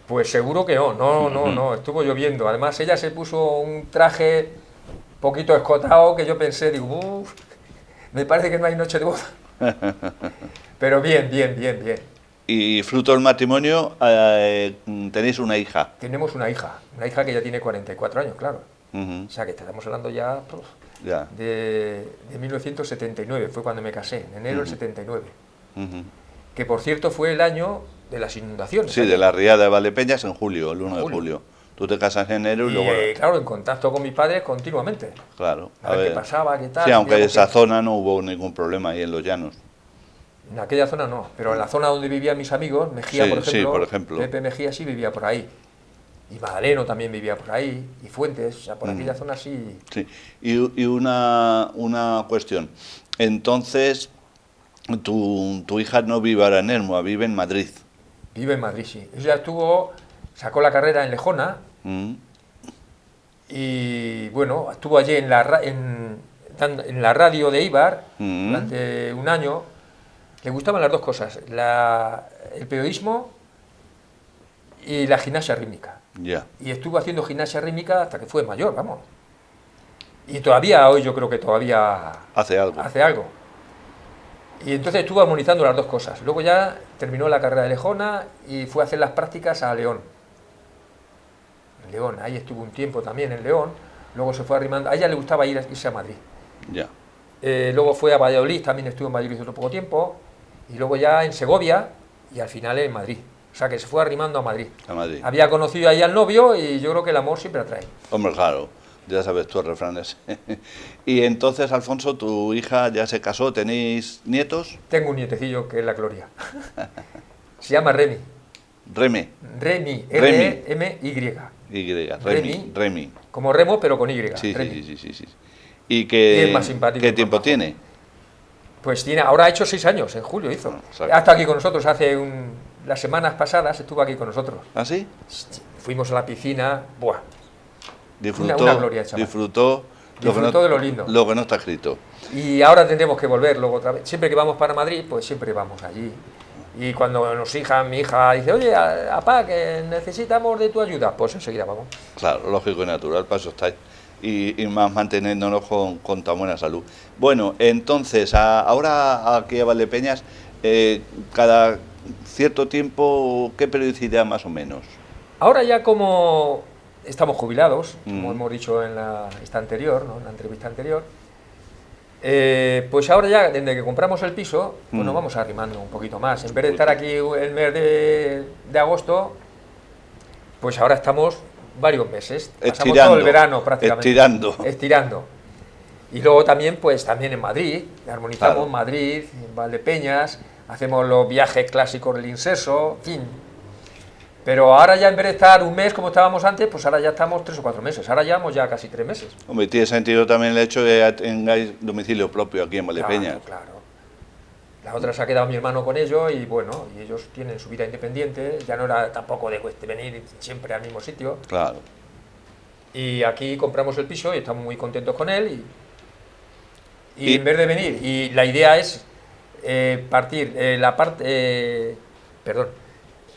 Pues seguro que no, estuvo lloviendo. Además ella se puso un traje poquito escotado que yo pensé, digo, uff, me parece que no hay noche de boda. Pero bien. Y fruto del matrimonio tenéis una hija. Tenemos una hija que ya tiene 44 años, claro. Ujú. O sea que estamos hablando ya Ya. de 1979, fue cuando me casé, en enero del 79. Ujú. Que por cierto fue el año de las inundaciones. Sí, de la riada de Valdepeñas en julio, el 1 de julio. Tú te casas en enero y luego... claro, en contacto con mis padres continuamente. Claro. A ver qué pasaba, qué tal. Sí, aunque en digamos esa que- zona no hubo ningún problema ahí en los llanos. En aquella zona no, pero en la zona donde vivían mis amigos, Mejía, Sí, por sí, ejemplo, por ejemplo. Pepe Mejía sí vivía por ahí. Y Magdaleno también vivía por ahí, y Fuentes, o sea, por aquella zona sí. Sí. Y una cuestión. Entonces, tu hija no vive ahora en Ermua, vive en Madrid. Vive en Madrid, sí. Ella sacó la carrera en Lejona, Mm. y bueno, estuvo allí en la radio de Eibar durante un año. Le gustaban las dos cosas, el periodismo y la gimnasia rítmica. Ya. Y estuvo haciendo gimnasia rítmica hasta que fue mayor, vamos. Y todavía hoy yo creo que todavía Hace algo. hace algo. Y entonces estuvo armonizando las dos cosas. Luego ya terminó la carrera de Lejona y fue a hacer las prácticas a León. En León, ahí estuvo un tiempo también en León. Luego se fue arrimando. A ella le gustaba irse a Madrid. Ya. Luego fue a Valladolid, también estuvo en Valladolid otro poco tiempo. Y luego ya en Segovia y al final en Madrid. O sea que se fue arrimando a Madrid. A Madrid. Había conocido ahí al novio y yo creo que el amor siempre atrae. Hombre, claro. Ya sabes tú el refrán ese. Y entonces, Alfonso, tu hija ya se casó, ¿tenéis nietos? Tengo un nietecillo que es la gloria. Se llama Remy. Reme. Remy, Remy. R-E-M-Y. Remy. Como Remo, pero con Y. Sí, Remy. sí. ¿Y Y qué, es más simpático qué y tiempo más majo. tiene? Pues ahora ha hecho 6 años, en julio hizo. O sea, Ha estado aquí con nosotros las semanas pasadas, estuvo aquí con nosotros. ¿Ah, sí? Fuimos a la piscina, buah. Disfrutó, Una gloria, chaval. disfrutó Disfrutó de lo lindo. Lo que no está escrito. Y ahora tendremos que volver luego otra vez. Siempre que vamos para Madrid, pues siempre vamos allí. Y cuando mi hija dice, oye, apá, que necesitamos de tu ayuda, pues enseguida vamos. Claro, lógico y natural, para eso estáis. Y más manteniéndonos con tan buena salud. Bueno, entonces, ahora aquí a Valdepeñas, cada cierto tiempo, ¿qué periodicidad más o menos? Ahora ya como estamos jubilados, como Mm. hemos dicho en esta anterior, ¿no? En la entrevista anterior, pues ahora ya, desde que compramos el piso, pues nos vamos arrimando un poquito más. En vez de estar aquí el mes de agosto, pues ahora estamos varios meses. Pasamos Estirando, todo el verano prácticamente. estirando. Y luego también, pues también en Madrid, armonizamos Claro. Madrid, en Valdepeñas, hacemos los viajes clásicos del Inserso, en fin. Pero ahora ya en vez de estar un mes como estábamos antes, pues ahora ya estamos 3 o 4 meses. Ahora llevamos ya casi 3 meses. Hombre, tiene sentido también el hecho de que tengáis domicilio propio aquí en Valdepeñas. Claro. La otra se ha quedado mi hermano con ellos y bueno, y ellos tienen su vida independiente. Ya no era tampoco de venir siempre al mismo sitio. Claro. Y aquí compramos el piso y estamos muy contentos con él. Y Y- en vez de venir, y la idea es partir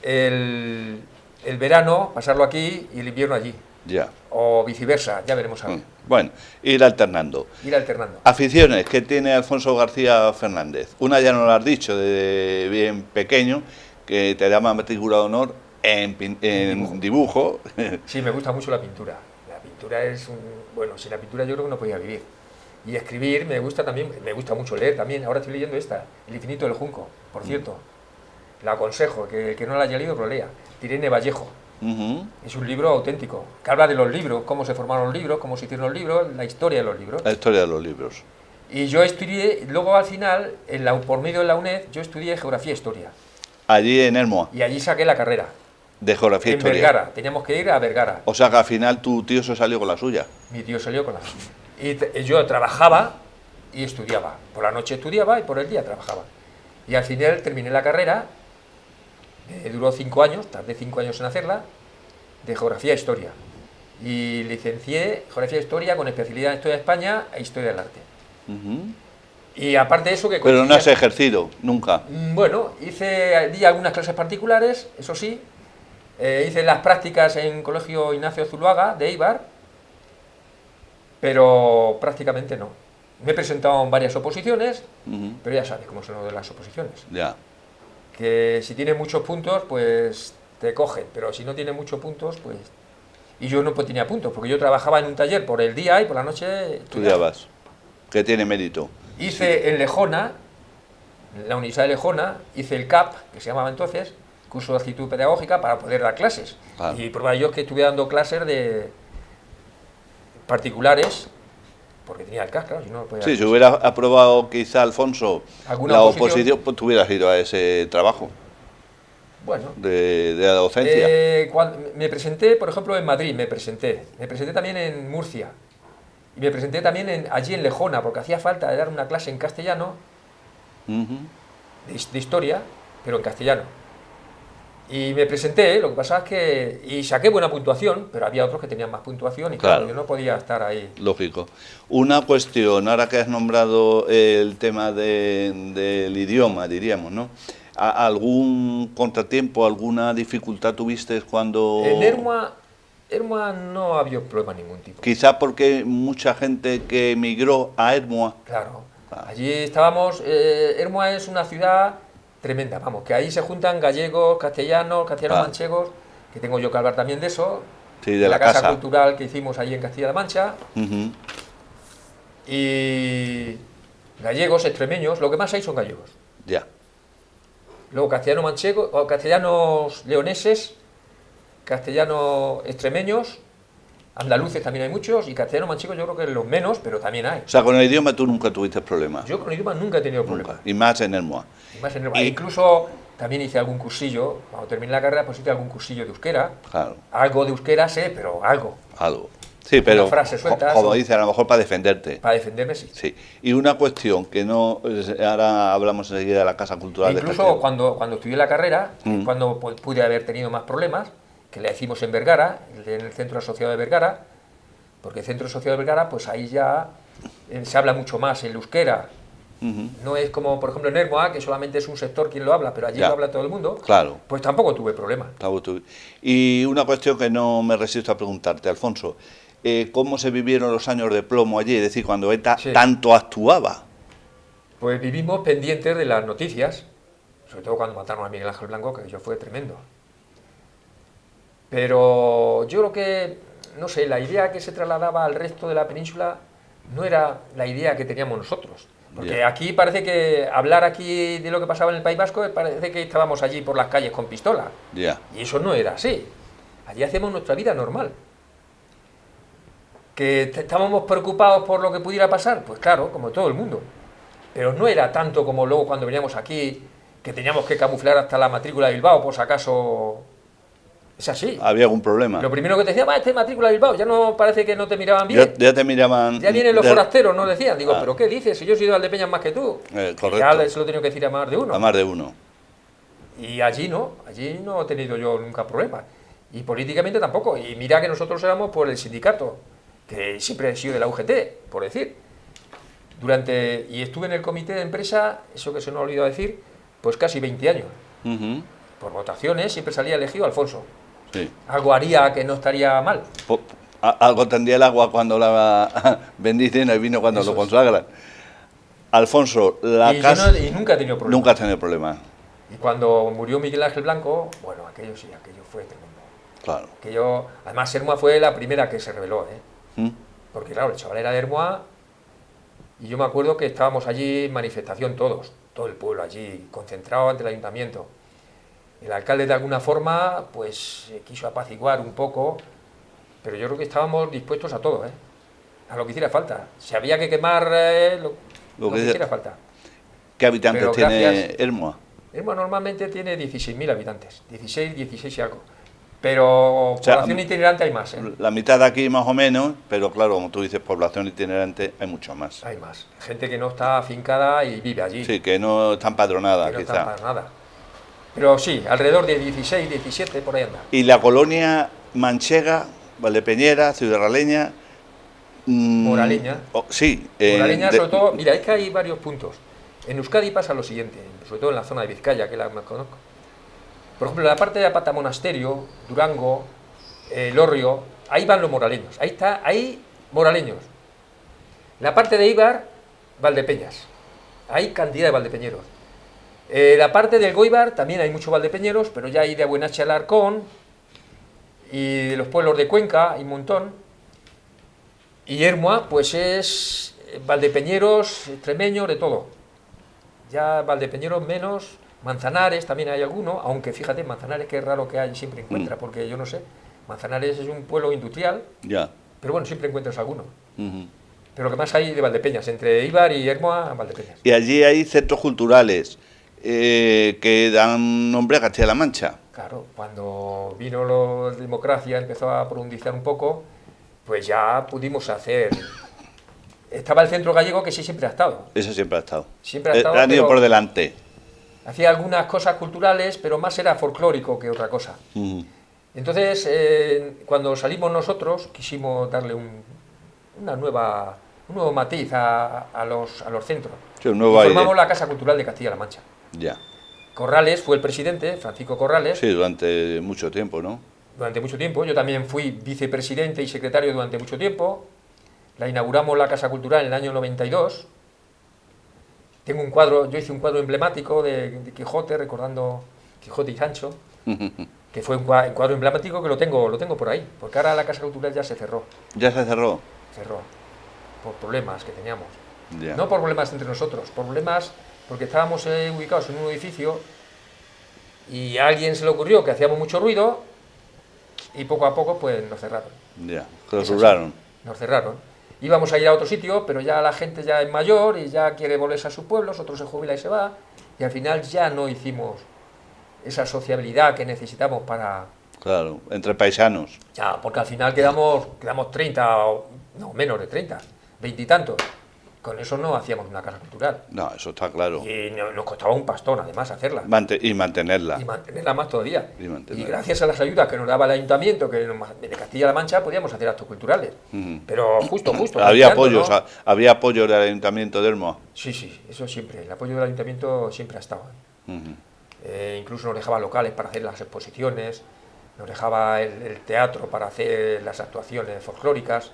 el verano, pasarlo aquí y el invierno allí. Ya. O viceversa, ya veremos a ver. Bueno, ir alternando. Ir alternando. Aficiones que tiene Alfonso García Fernández. Una ya no lo has dicho, de bien pequeño, que te llama matrícula de honor en dibujo. Sí, me gusta mucho la pintura. La pintura es bueno, sin la pintura yo creo que no podía vivir. Y escribir me gusta también, me gusta mucho leer también. Ahora estoy leyendo esta, El infinito del junco, por cierto. La aconsejo, que el que no la haya leído lo lea. De Irene Vallejo. Ujú. Es un libro auténtico, que habla de los libros, cómo se formaron los libros, cómo se hicieron los libros, la historia de los libros. La historia de los libros. Y yo estudié, luego al final, por medio de la UNED, yo estudié Geografía e Historia. Allí en Ermua, Y allí saqué la carrera. de Geografía e En Historia. Vergara, teníamos que ir a Vergara. O sea que al final tu tío se salió con la suya. Mi tío salió con la... Y yo trabajaba y estudiaba. Por la noche estudiaba y por el día trabajaba. Y al final terminé la carrera, duró 5 años, tardé 5 años en hacerla, de Geografía e Historia. Y licencié Geografía e Historia con especialidad en Historia de España e Historia del Arte. Ujú. Y aparte de eso que Pero no has coincidía- ejercido, nunca. Bueno, di algunas clases particulares, eso sí. Hice las prácticas en Colegio Ignacio Zuluaga de Eibar, pero prácticamente no. Me he presentado en varias oposiciones, Ujú. pero ya sabes cómo son lo de las oposiciones. Ya, Que si tienes muchos puntos, pues te cogen, pero si no tienes muchos puntos, pues... Y yo no tenía puntos, porque yo trabajaba en un taller por el día y por la noche estudiabas, que tiene mérito. Hice en Lejona, en la Universidad de Lejona, hice el CAP, que se llamaba entonces, curso de actitud pedagógica, para poder dar clases. Claro. Y prueba yo que estuve dando clases de particulares, porque tenía el CAP, claro, si no podía Sí, dar si clases. hubiera aprobado quizá Alfonso ¿Alguna la oposición? oposición, pues tú hubieras ido a ese trabajo Bueno, de la docencia. me presenté, por ejemplo, en Madrid, me presenté también en Murcia, y me presenté también allí en Lejona, porque hacía falta dar una clase en castellano, Ujú. de historia, pero en castellano. Y me presenté, lo que pasa es que... Y saqué buena puntuación, pero había otros que tenían más puntuación y claro, Claro. yo no podía estar ahí. Lógico. Una cuestión, ahora que has nombrado el tema del idioma, diríamos, ¿no? ¿Algún contratiempo, alguna dificultad tuviste cuando...? En Ermua no había problema de ningún tipo. Quizá porque mucha gente que emigró a Ermua. Claro. Claro. Allí estábamos... Ermua es una ciudad tremenda, vamos, que ahí se juntan gallegos, castellanos Claro. manchegos, que tengo yo que hablar también de eso. Sí, de la casa casa. cultural que hicimos allí en Castilla-La Mancha. Ujú. Y gallegos, extremeños, lo que más hay son gallegos. Ya. Luego castellanos manchegos, o castellanos leoneses, castellanos extremeños, andaluces también hay muchos, y castellanos manchegos yo creo que los menos, pero también hay. O sea, con el idioma tú nunca tuviste problemas. Yo con el idioma nunca he tenido problemas. Nunca. Y más en Ermua. Y más en Y- incluso también hice algún cursillo, cuando terminé la carrera pues hice algún cursillo de euskera. Claro, Algo de euskera sé, pero algo. algo. Sí, pero frases sueltas como o- dice, a lo mejor para defenderte. Para defenderme sí. Sí. Y una cuestión que no... Ahora hablamos enseguida de la Casa Cultural de Incluso Castellón. cuando estudié la carrera, Mm. cuando pude haber tenido más problemas, que la hicimos en Vergara, en el Centro Asociado de Vergara, porque el Centro Asociado de Vergara, pues ahí ya se habla mucho más el euskera. Ujú. No es como, por ejemplo, en Ermua, que solamente es un sector quien lo habla, pero allí Ya. lo habla todo el mundo. Claro. Pues tampoco tuve problema. Estaba tú. Y una cuestión que no me resisto a preguntarte, Alfonso. ¿Cómo se vivieron los años de plomo allí? Es decir, cuando ETA Sí. tanto actuaba. Pues vivimos pendientes de las noticias, sobre todo cuando mataron a Miguel Ángel Blanco, que eso fue tremendo. Pero yo creo que, no sé, la idea que se trasladaba al resto de la península no era la idea que teníamos nosotros. Porque Ya. aquí parece que hablar aquí de lo que pasaba en el País Vasco parece que estábamos allí por las calles con pistola. Ya. Y eso no era así. Allí hacemos nuestra vida normal. ¿Que estábamos preocupados por lo que pudiera pasar? Pues claro, como todo el mundo. Pero no era tanto como luego cuando veníamos aquí, que teníamos que camuflar hasta la matrícula de Bilbao, por si acaso... Es así. ¿Había algún problema? Lo primero que te decía, va, este es matrícula de Bilbao, ya no parece que no te miraban bien. Ya te miraban... Ya vienen los de- forasteros, nos decían. Digo, Ah. ¿pero qué dices? Si yo he sido Valdepeñas más que tú. Correcto. Ya se lo he tenido que decir a más de uno. A más de uno. Y allí no he tenido yo nunca problemas. Y políticamente tampoco. Y mira que nosotros éramos por el sindicato, que siempre he sido de la UGT, por decir. Y estuve en el comité de empresa, eso que se nos ha olvidado decir, pues casi 20 años. Ujú. Por votaciones siempre salía elegido Alfonso. Sí. Algo haría que no estaría mal. Algo tendría el agua cuando la bendicen y el vino cuando Eso lo es. consagran. Alfonso, la Y yo casa... y nunca he tenido problemas. Nunca has tenido problemas. Y cuando murió Miguel Ángel Blanco, bueno, aquello fue tremendo. Claro. Además, Ermua fue la primera que se rebeló, ¿eh? ¿Mm? Porque claro, el chaval era de Ermua y yo me acuerdo que estábamos allí en manifestación todos, todo el pueblo allí, concentrado ante el ayuntamiento. El alcalde de alguna forma, pues quiso apaciguar un poco, pero yo creo que estábamos dispuestos a todo, ¿eh? A lo que hiciera falta. Si había que quemar lo que hiciera falta. ¿Qué habitantes Pero tiene gracias. Ermua? Ermua normalmente tiene 16.000 habitantes, 16 y algo. Pero sea, población itinerante hay más, ¿eh? La mitad de aquí más o menos, pero claro, como tú dices, población itinerante hay mucho más. Hay más. Gente que no está afincada y vive allí. Sí, que no está empadronada, que no quizá. está para nada. Pero sí, alrededor de 16, 17, por ahí anda. Y la colonia manchega, valdepeñera, ciudadraleña, Moraleña. Sí. Moraleña, sobre todo, mira, es que hay varios puntos. En Euskadi pasa lo siguiente, sobre todo en la zona de Vizcaya, que es la que más conozco. Por ejemplo, en la parte de Apata Monasterio, Durango, Lorrio, ahí van los moraleños. Ahí moraleños. La parte de Eibar, Valdepeñas. Hay cantidad de valdepeñeros. La parte del Goibar también hay muchos valdepeñeros, pero ya hay de Buenache al Arcón y de los pueblos de Cuenca hay un montón. Y Hermoa, pues es valdepeñeros, extremeños, de todo. Ya valdepeñeros menos, Manzanares también hay alguno, aunque fíjate, Manzanares que es raro que hay, siempre encuentra, porque yo no sé, Manzanares es un pueblo industrial, pero bueno, siempre encuentras alguno. Pero lo que más hay de Valdepeñas, entre Eibar y Hermoa, Valdepeñas. Y allí hay centros culturales que dan nombre a Castilla-La Mancha. Claro, cuando vino la democracia, empezó a profundizar un poco, pues ya pudimos hacer... Estaba el centro gallego, que sí siempre ha estado. Eso siempre ha estado. Siempre ha estado, han ido por delante. Hacía algunas cosas culturales, pero más era folclórico que otra cosa. Entonces, cuando salimos nosotros, quisimos darle un nuevo matiz a los centros. Sí, un nuevo aire. Formamos la Casa Cultural de Castilla-La Mancha. Ya. Corrales fue el presidente, Francisco Corrales. Sí, durante mucho tiempo, ¿no? Durante mucho tiempo. Yo también fui vicepresidente y secretario durante mucho tiempo. La inauguramos la Casa Cultural en el año 92. Tengo un cuadro, yo hice un cuadro emblemático de Quijote, recordando Quijote y Sancho, que fue un cuadro emblemático que lo tengo por ahí, porque ahora la Casa Cultural ya se cerró. ¿Ya se cerró? Cerró, por problemas que teníamos. Ya. No por problemas entre nosotros, por problemas porque estábamos ubicados en un edificio y a alguien se le ocurrió que hacíamos mucho ruido y poco a poco pues nos cerraron. Ya, clausuraron. Nos cerraron. Íbamos a ir a otro sitio, pero ya la gente ya es mayor y ya quiere volverse a sus pueblos, otro se jubila y se va, y al final ya no hicimos esa sociabilidad que necesitamos para... Claro, entre paisanos. Ya, porque al final quedamos 30, o no, menos de 30, 20 y tantos. Con eso no hacíamos una casa cultural. No, eso está claro. Y nos costaba un pastón, además, hacerla. Y mantenerla. Y mantenerla más todavía. Y gracias a las ayudas que nos daba el ayuntamiento, que de Castilla-La Mancha, podíamos hacer actos culturales. Pero justo. Había apoyos, ¿no? Había apoyo del ayuntamiento de Hermoa. Sí, eso siempre. El apoyo del ayuntamiento siempre ha estado. Incluso nos dejaba locales para hacer las exposiciones, nos dejaba el teatro para hacer las actuaciones folclóricas.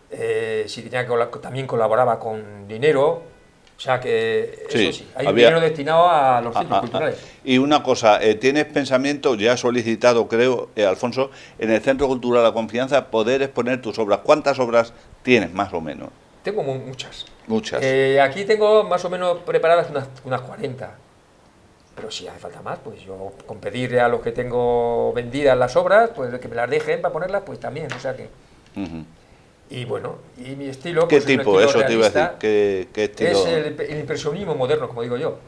Si tenía que también colaboraba con dinero, o sea que eso sí, hay un dinero destinado a los centros culturales. Y una cosa, ¿tienes pensamiento, ya has solicitado creo, Alfonso, en el Centro Cultural La Confianza poder exponer tus obras? ¿Cuántas obras tienes más o menos? Tengo muchas. Muchas. Aquí tengo más o menos preparadas unas 40. Pero si hace falta más, pues yo con pedir a los que tengo vendidas las obras, pues que me las dejen para ponerlas, pues también, o sea que... Y bueno, y mi estilo... ¿Qué pues, tipo? Es un estilo Eso te iba a realista. decir. ¿Qué estilo? Es el impresionismo moderno, como digo yo.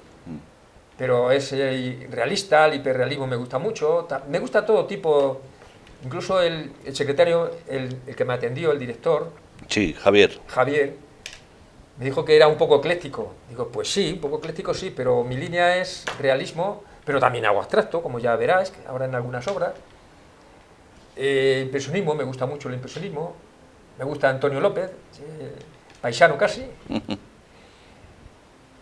Pero es realista, el hiperrealismo me gusta mucho. Me gusta todo tipo, incluso el secretario, el que me atendió, el director... Sí, Javier, me dijo que era un poco ecléctico. Digo, pues sí, un poco ecléctico sí, pero mi línea es realismo, pero también hago abstracto, como ya verás, ahora en algunas obras. Impresionismo, me gusta mucho el impresionismo. Me gusta Antonio López, paisano casi.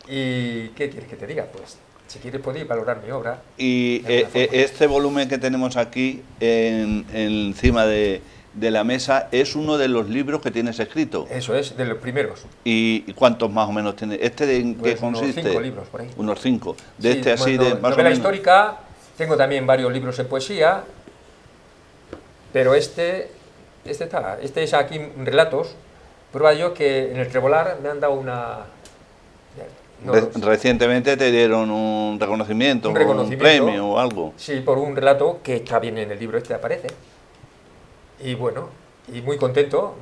¿Y qué quieres que te diga? Pues si quieres podéis valorar mi obra. Y este volumen que tenemos aquí encima de la mesa es uno de los libros que tienes escrito. Eso es, de los primeros. ¿Y cuántos más o menos tienes? ¿En qué Pues consiste? Unos 5 libros por ahí. Unos 5. Sí, Más o novela menos. histórica, tengo también varios libros en poesía, pero este es aquí relatos. Prueba yo que en el Trebolar me han dado una... Recientemente te dieron un reconocimiento, un premio o algo. Sí, por un relato que está bien en el libro aparece. Y bueno, y muy contento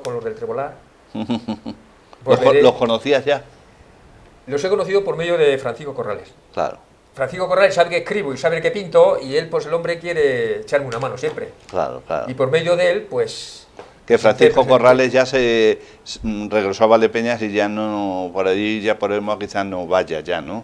con los del Trebolar. ¿Los conocías ya? Los he conocido por medio de Francisco Corrales. Claro. Francisco Corrales sabe que escribo y sabe que pinto, y él, pues el hombre quiere echarme una mano siempre. Claro. Y por medio de él, pues... Que Francisco Corrales ya se regresó a Valdepeñas y ya no, por allí, ya por Hermoa quizás no vaya ya, ¿no?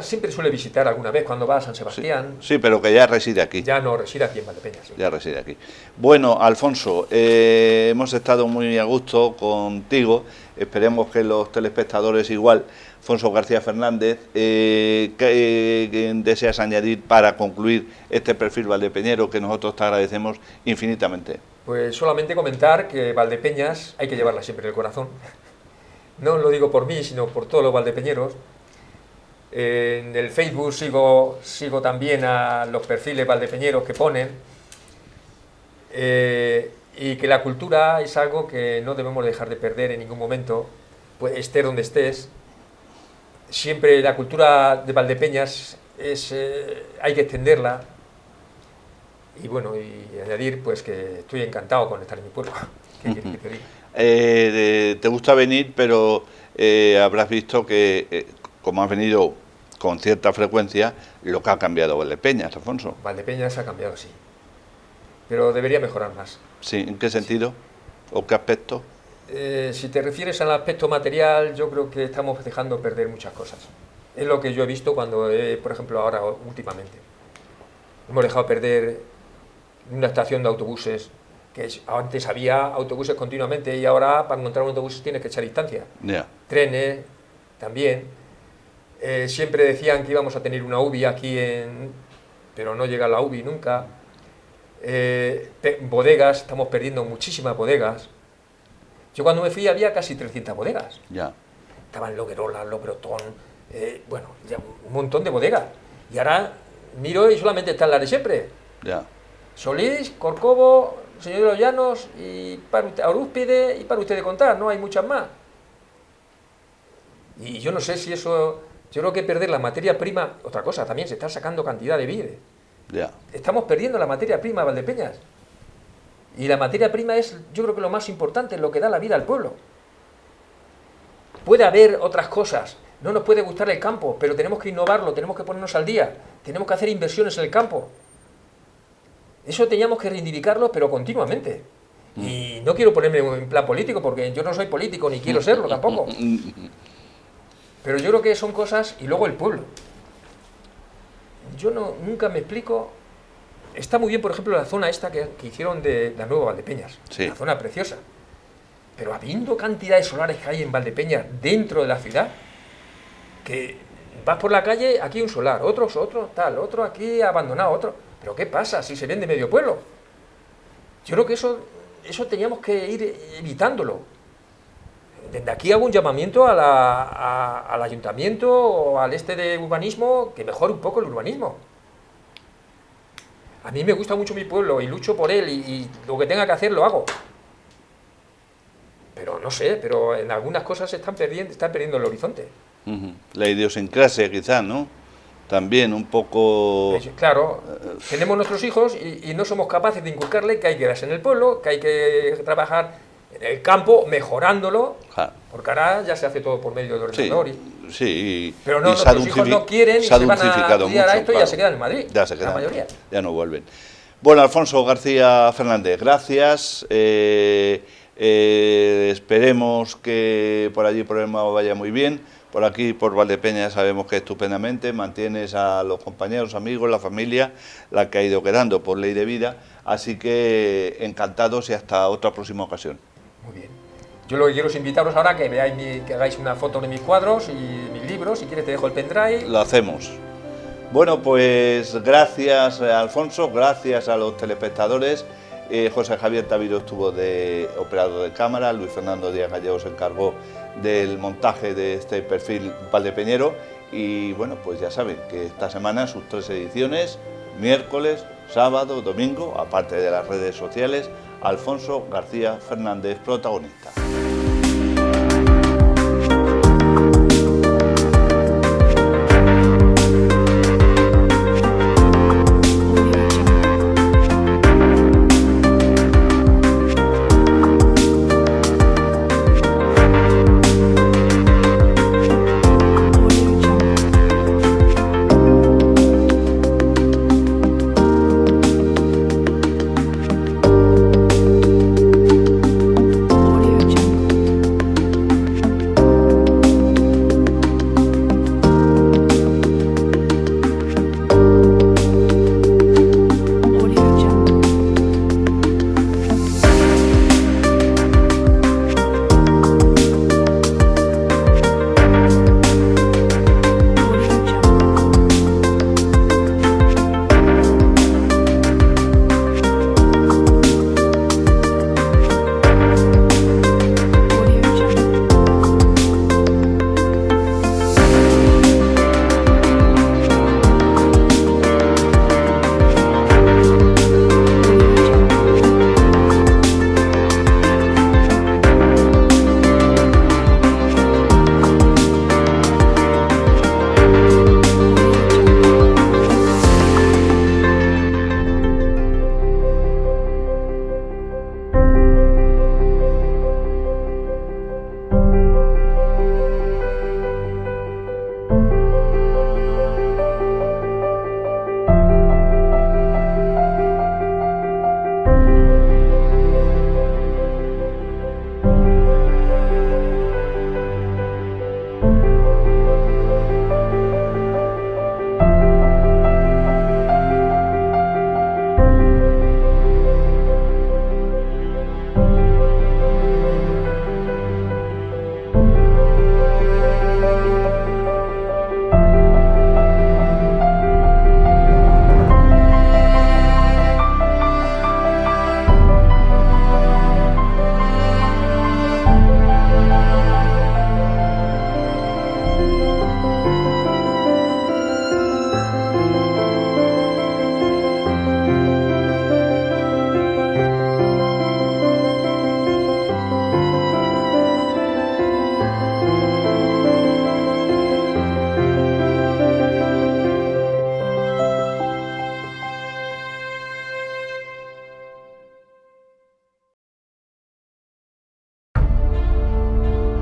siempre suele visitar alguna vez cuando va a San Sebastián. Sí, pero que ya reside aquí. Ya no reside aquí en Valdepeñas. Sí. Ya reside aquí. Bueno, Alfonso, hemos estado muy a gusto contigo. Esperemos que los telespectadores igual. Alfonso García Fernández, ¿qué deseas añadir para concluir este perfil valdepeñero que nosotros te agradecemos infinitamente? Pues solamente comentar que Valdepeñas hay que llevarla siempre en el corazón. No lo digo por mí, sino por todos los valdepeñeros. En el Facebook sigo también a los perfiles valdepeñeros que ponen. Y que la cultura es algo que no debemos dejar de perder en ningún momento, pues estés donde estés. Siempre la cultura de Valdepeñas hay que extenderla. Y bueno, y añadir pues que estoy encantado con estar en mi pueblo. ¿Qué quieres que te diga? Te gusta venir, pero habrás visto que, como has venido con cierta frecuencia, lo que ha cambiado Valdepeñas, Alfonso. Valdepeñas ha cambiado, sí. Pero debería mejorar más. Sí, ¿en qué sentido? ¿O qué aspecto? Si te refieres al aspecto material, yo creo que estamos dejando perder muchas cosas. Es lo que yo he visto cuando, por ejemplo, ahora últimamente. Hemos dejado perder una estación de autobuses, que antes había autobuses continuamente y ahora para encontrar un autobús tienes que echar distancia. Yeah. Trenes, también. Siempre decían que íbamos a tener una UBI aquí, pero no llega la UBI nunca. Bodegas, estamos perdiendo muchísimas bodegas. Yo cuando me fui había casi 300 bodegas. Ya. Estaban Loguerola, Logrotón, bueno, ya un montón de bodegas. Y ahora miro y solamente están las de siempre. Ya. Solís, Corcovo, Señor de los Llanos y Arúspide y para usted de contar, no hay muchas más. Y yo no sé si eso, yo creo que perder la materia prima, otra cosa, también se está sacando cantidad de vide. Ya. Estamos perdiendo la materia prima, Valdepeñas. Y la materia prima es, yo creo que lo más importante, es lo que da la vida al pueblo. Puede haber otras cosas, no nos puede gustar el campo, pero tenemos que innovarlo, tenemos que ponernos al día, tenemos que hacer inversiones en el campo. Eso teníamos que reivindicarlo, pero continuamente. Y no quiero ponerme en plan político, porque yo no soy político, ni quiero serlo tampoco. Pero yo creo que son cosas, y luego el pueblo. Yo nunca me explico. Está muy bien, por ejemplo, la zona esta que hicieron de la nueva Valdepeñas. Sí. Una zona preciosa. Pero habiendo cantidad de solares que hay en Valdepeñas dentro de la ciudad, que vas por la calle, aquí un solar, otro tal, otro aquí abandonado, otro. ¿Pero qué pasa si se vende medio pueblo? Yo creo que eso teníamos que ir evitándolo. Desde aquí hago un llamamiento al ayuntamiento o al de urbanismo que mejore un poco el urbanismo. A mí me gusta mucho mi pueblo y lucho por él y lo que tenga que hacer lo hago. Pero no sé, pero en algunas cosas están perdiendo el horizonte. La idiosincrasia quizás, ¿no? También un poco... Claro, tenemos nuestros hijos y no somos capaces de inculcarle que hay que quedarse en el pueblo, que hay que trabajar en el campo mejorándolo, porque ahora ya se hace todo por medio del ordenador. Sí, pero no, nuestros hijos no quieren y se van a estudiar a esto y ya se quedan en Madrid, ya se quedan, la mayoría. Ya no vuelven. Bueno, Alfonso García Fernández, gracias. Esperemos que por allí por el Mao vaya muy bien. Por aquí, por Valdepeñas, sabemos que estupendamente mantienes a los compañeros, amigos, la familia, la que ha ido quedando por ley de vida. Así que encantados y hasta otra próxima ocasión. Muy bien. Yo lo que quiero es invitaros ahora a que veáis que hagáis una foto de mis cuadros y mis libros. Si quieres te dejo el pendrive. Lo hacemos. Bueno, pues gracias Alfonso, gracias a los telespectadores. José Javier Taviro estuvo de operador de cámara, Luis Fernando Díaz Gallego se encargó del montaje de este perfil valdepeñero y bueno, pues ya saben que esta semana sus 3 ediciones, miércoles, sábado, domingo, aparte de las redes sociales, Alfonso García Fernández protagonista.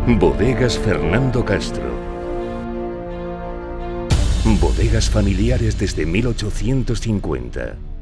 Bodegas Fernando Castro. Bodegas familiares desde 1850.